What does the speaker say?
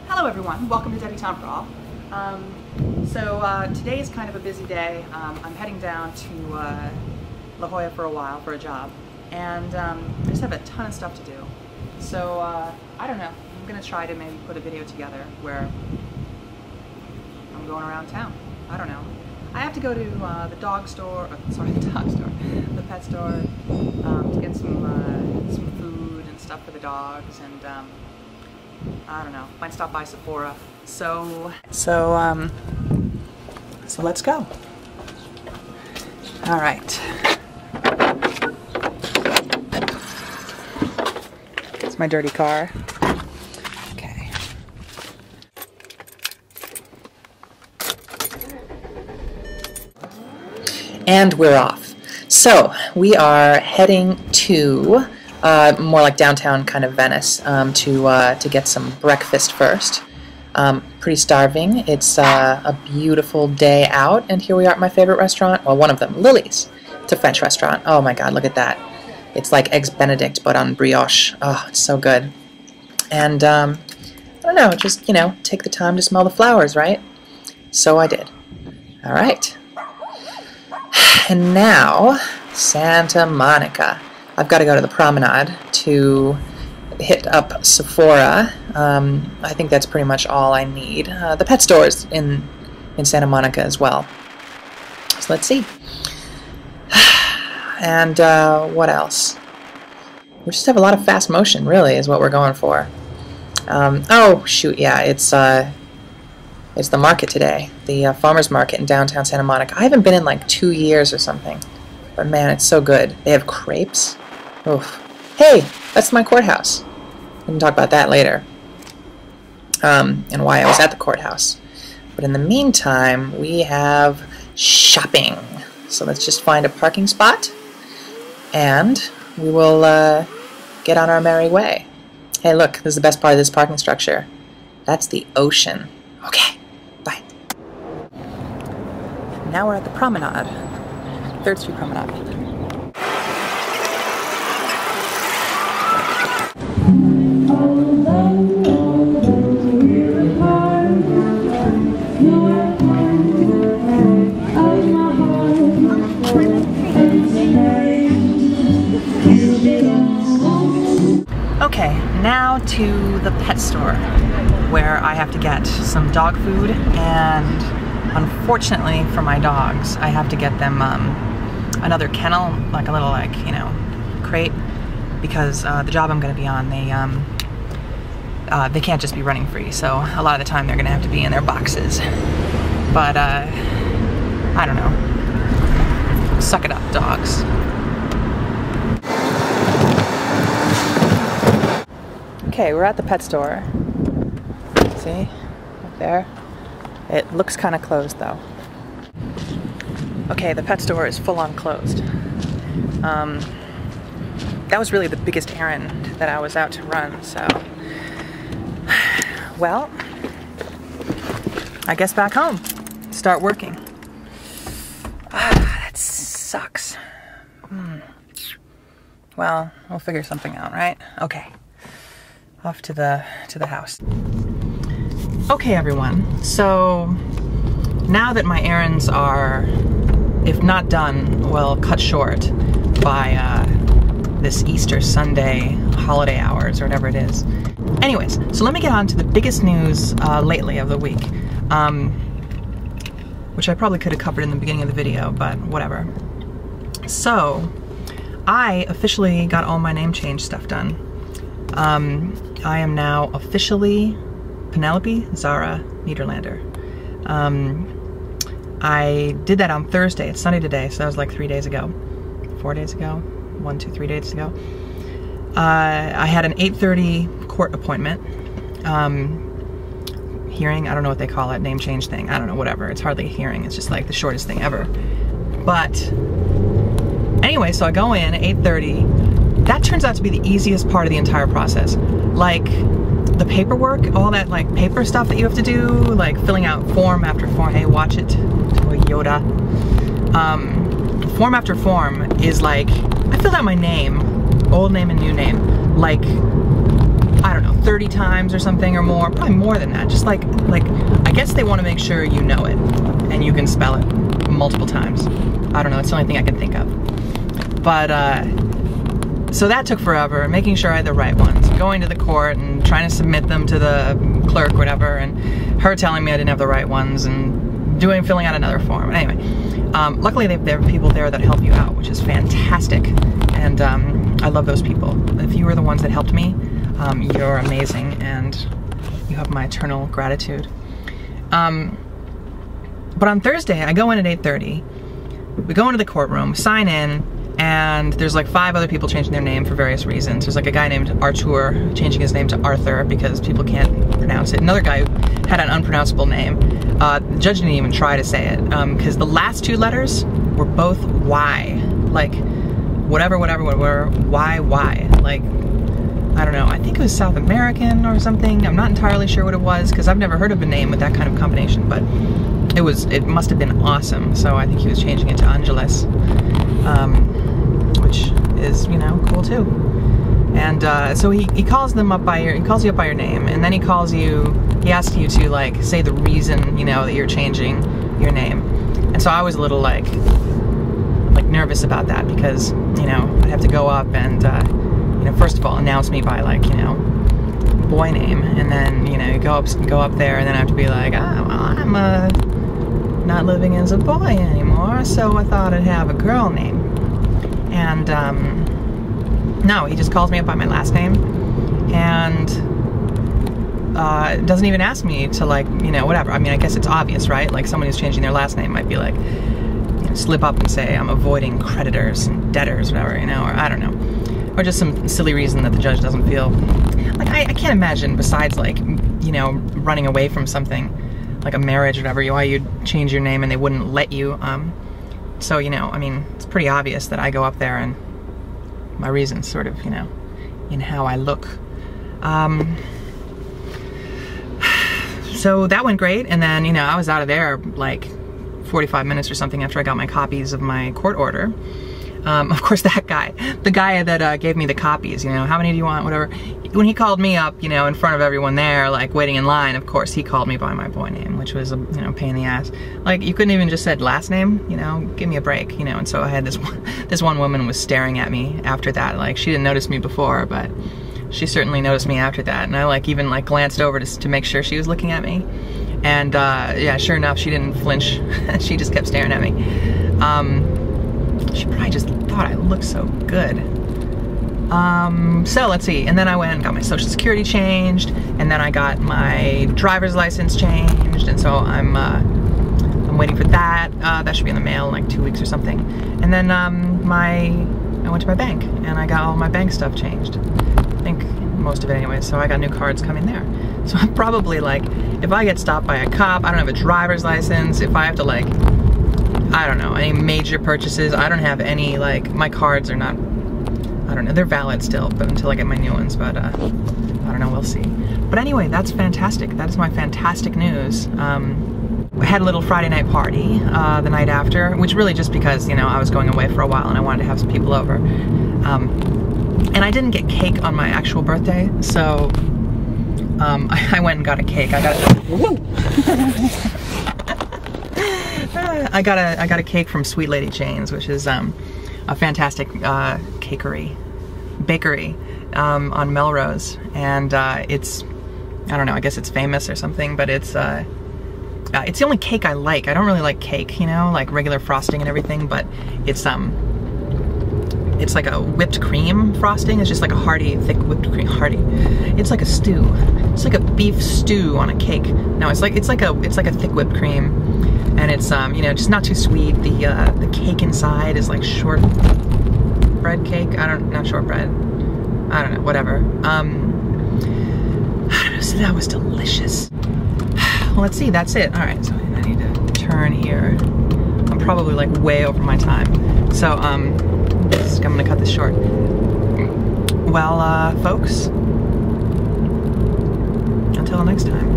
Hello everyone, welcome to Debbie Town for All. Today is kind of a busy day. I'm heading down to La Jolla for a while for a job, and I just have a ton of stuff to do. So I don't know, I'm gonna try to maybe put a video together where I'm going around town. I don't know. I have to go to the pet store, to get some food and stuff for the dogs, and I don't know, might stop by Sephora. So let's go. All right. It's my dirty car. Okay. And we're off. So we are heading to more like downtown kind of Venice to get some breakfast first. Pretty starving. It's a beautiful day out, and here we are at my favorite restaurant. Well, one of them, Lily's. It's a French restaurant. Oh my God, look at that. It's like Eggs Benedict, but on brioche. Oh, it's so good. And I don't know, just, you know, take the time to smell the flowers, right? So I did. All right. And now, Santa Monica. I've got to go to the promenade to hit up Sephora. I think that's pretty much all I need. The pet stores in Santa Monica as well. So let's see. And what else? We just have a lot of fast motion, really, is what we're going for. Oh shoot, yeah, it's the market today, the farmers market in downtown Santa Monica. I haven't been in like 2 years or something, but man, it's so good. They have crepes. Oof. Hey, that's my courthouse. We can talk about that later, and why I was at the courthouse. But in the meantime, we have shopping. So let's just find a parking spot, and we will get on our merry way. Hey, look, this is the best part of this parking structure. That's the ocean. Okay, bye. Now we're at the promenade, 3rd Street Promenade. Okay, now to the pet store, where I have to get some dog food, and unfortunately for my dogs, I have to get them another kennel, like a little, like, you know, crate, because the job I'm going to be on, they can't just be running free, so a lot of the time they're going to have to be in their boxes. But I don't know. Suck it up, dogs. Okay, we're at the pet store. See? Up there. It looks kind of closed though. Okay, the pet store is full on closed. That was really the biggest errand that I was out to run, so... Well, I guess back home. Start working. That sucks. Well, we'll figure something out, right? Okay. Off to the house. Okay, everyone. So now that my errands are, if not done, well, cut short by this Easter Sunday holiday hours or whatever it is. Anyways, so let me get on to the biggest news lately of the week, which I probably could have covered in the beginning of the video, but whatever. So I officially got all my name change stuff done. I am now officially Penelope Zarah Niederlander. I did that on Thursday. It's Sunday today, so that was like 3 days ago. 4 days ago? 1, 2, 3 days ago. I had an 8:30 court appointment. Hearing, I don't know what they call it, name change thing. I don't know, whatever. It's hardly a hearing. It's just like the shortest thing ever. But anyway, so I go in at 8:30. That turns out to be the easiest part of the entire process. Like, the paperwork, all that like paper stuff that you have to do, like filling out form after form. Hey, watch it, Yoda. Form after form is like, I filled out my name, old name and new name, like, I don't know, 30 times or something or more, probably more than that. Just like I guess they want to make sure you know it and you can spell it multiple times. I don't know, it's the only thing I can think of. But, so that took forever, making sure I had the right ones, going to the court and trying to submit them to the clerk, whatever, and her telling me I didn't have the right ones and filling out another form. Anyway, luckily there are people there that help you out, which is fantastic, and I love those people. If you were the ones that helped me, you're amazing, and you have my eternal gratitude. But on Thursday, I go in at 8:30, we go into the courtroom, sign in, and there's like 5 other people changing their name for various reasons. There's like a guy named Artur changing his name to Arthur because people can't pronounce it. Another guy who had an unpronounceable name. The judge didn't even try to say it because the last 2 letters were both Y. Like, whatever, Y. Like, I don't know, I think it was South American or something. I'm not entirely sure what it was because I've never heard of a name with that kind of combination, but it must have been awesome. So I think he was changing it to Angeles. Which is, you know, cool too. And so he calls you up by your name, and then he asks you to like say the reason, you know, that you're changing your name. And so I was a little like nervous about that because, you know, I'd have to go up and you know, first of all announce me by like, you know, boy name, and then, you know, you go up there and then I have to be like, oh, well, I'm not living as a boy anymore, so I thought I'd have a girl name. And no, he just calls me up by my last name and doesn't even ask me to, like, you know, whatever. I mean, I guess it's obvious, right? Like, someone who's changing their last name might be like, you know, slip up and say, I'm avoiding creditors and debtors, whatever, you know, or I don't know. Or just some silly reason that the judge doesn't feel. Like, I can't imagine, besides, like, you know, running away from something, like a marriage or whatever, why you'd change your name and they wouldn't let you. So, you know, I mean, it's pretty obvious that I go up there and my reasons sort of, you know, in how I look. So that went great, and then, you know, I was out of there like 45 minutes or something after I got my copies of my court order. Of course, that guy, the guy that gave me the copies, you know, how many do you want, whatever. When he called me up, you know, in front of everyone there, like waiting in line, of course, he called me by my boy name, which was a, you know, pain in the ass. Like, you couldn't even just said last name, you know, give me a break, you know. And so I had this one woman was staring at me after that. Like, she didn't notice me before, but she certainly noticed me after that. And I like even like glanced over to make sure she was looking at me. And yeah, sure enough, she didn't flinch. She just kept staring at me. She probably just thought I looked so good. So let's see, and then I went and got my social security changed, and then I got my driver's license changed, and so I'm waiting for that. That should be in the mail in like 2 weeks or something. And then I went to my bank, and I got all my bank stuff changed. I think most of it anyway, so I got new cards coming there. So I'm probably like, if I get stopped by a cop, I don't have a driver's license, if I have to like, I don't know, any major purchases, I don't have any, like, my cards are not, I don't know, they're valid still, but until I get my new ones, but I don't know, we'll see. But anyway, that's fantastic. That is my fantastic news. I had a little Friday night party the night after, which really just because, you know, I was going away for a while and I wanted to have some people over. And I didn't get cake on my actual birthday, so I went and got a cake. I got a cake from Sweet Lady Jane's, which is a fantastic bakery on Melrose, and it's, I don't know, I guess it's famous or something, but it's the only cake I like. I don't really like cake, you know, like regular frosting and everything, but it's like a whipped cream frosting. It's just like a hearty, thick whipped cream. Hearty. It's like a stew. It's like a beef stew on a cake. No, it's like a thick whipped cream, and it's you know, just not too sweet. The cake inside is like shortbread cake. Not shortbread. I don't know. Whatever. I don't know. So that was delicious. Well, let's see. That's it. All right. So I need to turn here. I'm probably like way over my time. So I'm gonna cut this short. Well, folks, until next time.